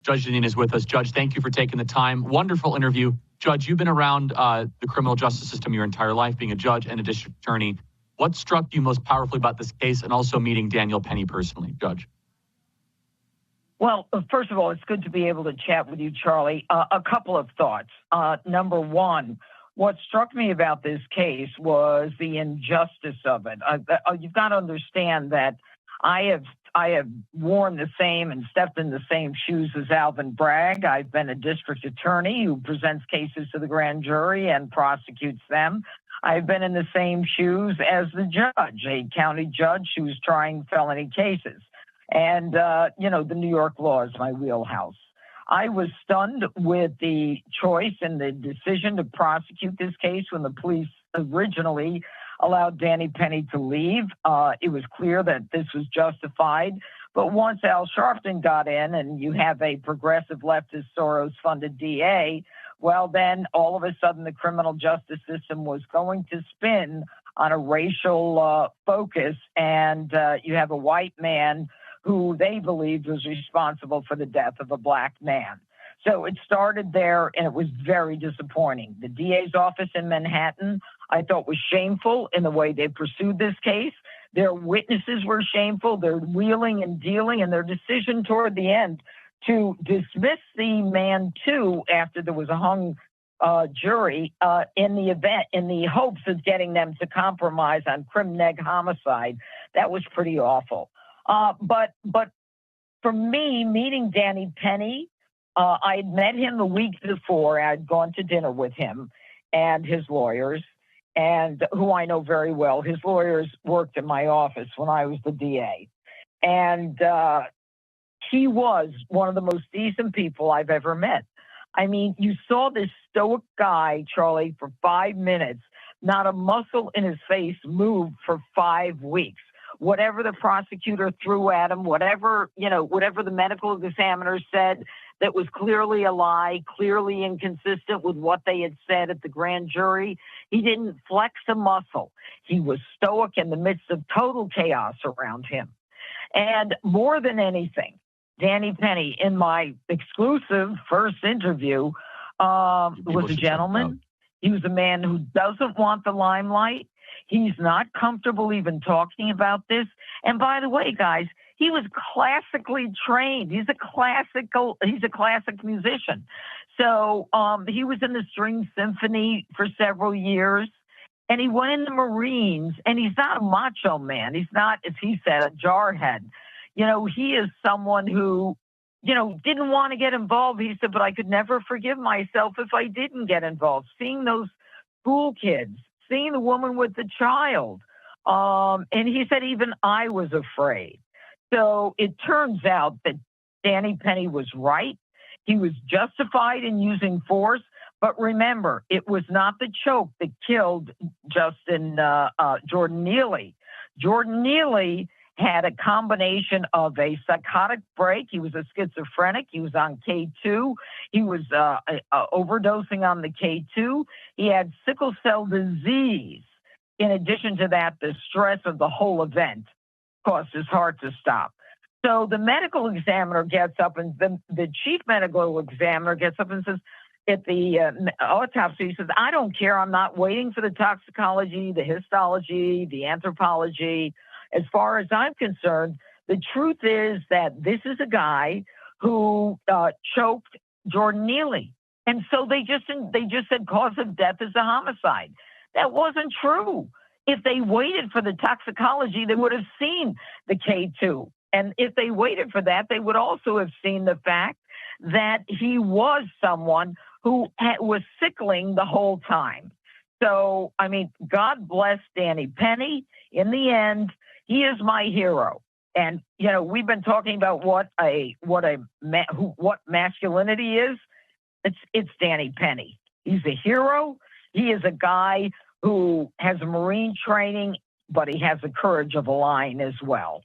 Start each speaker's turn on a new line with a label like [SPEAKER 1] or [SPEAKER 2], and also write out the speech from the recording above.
[SPEAKER 1] Judge Jeanine is with us. Judge, thank you for taking the time. Wonderful interview. Judge, you've been around the criminal justice system your entire life, being a judge and a district attorney. What struck you most powerfully about this case and also meeting Daniel Penny personally, Judge?
[SPEAKER 2] Well, first of all, it's good to be able to chat with you, Charlie. A couple of thoughts. Number one, what struck me about this case was the injustice of it. You've got to understand that I have worn the same and stepped in the same shoes as Alvin Bragg. I've been a district attorney who presents cases to the grand jury and prosecutes them. I've been in the same shoes as the judge, a county judge who's trying felony cases. And, the New York law is my wheelhouse. I was stunned with the choice and the decision to prosecute this case when the police originally allowed Danny Penny to leave. It was clear that this was justified. But once Al Sharpton got in and you have a progressive leftist Soros-funded DA, well, then all of a sudden the criminal justice system was going to spin on a racial focus. And you have a white man who they believed was responsible for the death of a black man. So it started there, and it was very disappointing. The DA's office in Manhattan, I thought, was shameful in the way they pursued this case. Their witnesses were shameful, their wheeling and dealing, and their decision toward the end to dismiss the man, too, after there was a hung jury in the hopes of getting them to compromise on crim neg homicide. That was pretty awful. But for me, meeting Danny Penny, I had met him the week before. I'd gone to dinner with him and his lawyers, and who I know very well. His lawyers worked in my office when I was the DA. And he was one of the most decent people I've ever met. I mean, you saw this stoic guy, Charlie, for 5 minutes, not a muscle in his face moved for 5 weeks. Whatever the prosecutor threw at him, whatever the medical examiner said that was clearly a lie, clearly inconsistent with what they had said at the grand jury, he didn't flex a muscle. He was stoic in the midst of total chaos around him. And more than anything, Danny Penny, in my exclusive first interview, was a gentleman. He was a man who doesn't want the limelight. He's not comfortable even talking about this. And by the way, guys, he was classically trained. He's a classic musician. So he was in the string symphony for several years, and he went in the Marines, and he's not a macho man. He's not, as he said, a jarhead. He is someone who, didn't want to get involved. He said, but I could never forgive myself if I didn't get involved. Seeing those school kids, seeing the woman with the child. And he said, even I was afraid. So it turns out that Danny Penny was right. He was justified in using force. But remember, it was not the choke that killed Jordan Neely. Jordan Neely had a combination of a psychotic break. He was a schizophrenic. He was on K2. He was overdosing on the K2. He had sickle cell disease. In addition to that, the stress of the whole event caused his heart to stop. So the medical examiner gets up, and the chief medical examiner gets up and says, at the autopsy, he says, I don't care. I'm not waiting for the toxicology, the histology, the anthropology. As far as I'm concerned, the truth is that this is a guy who choked Jordan Neely. And so they just said cause of death is a homicide. That wasn't true. If they waited for the toxicology, they would have seen the K2. And if they waited for that, they would also have seen the fact that he was someone who was sickling the whole time. So, I mean, God bless Danny Penny. In the end, he is my hero. And, we've been talking about what masculinity is. It's Danny Penny. He's a hero. He is a guy who has a Marine training, but he has the courage of a lion as well.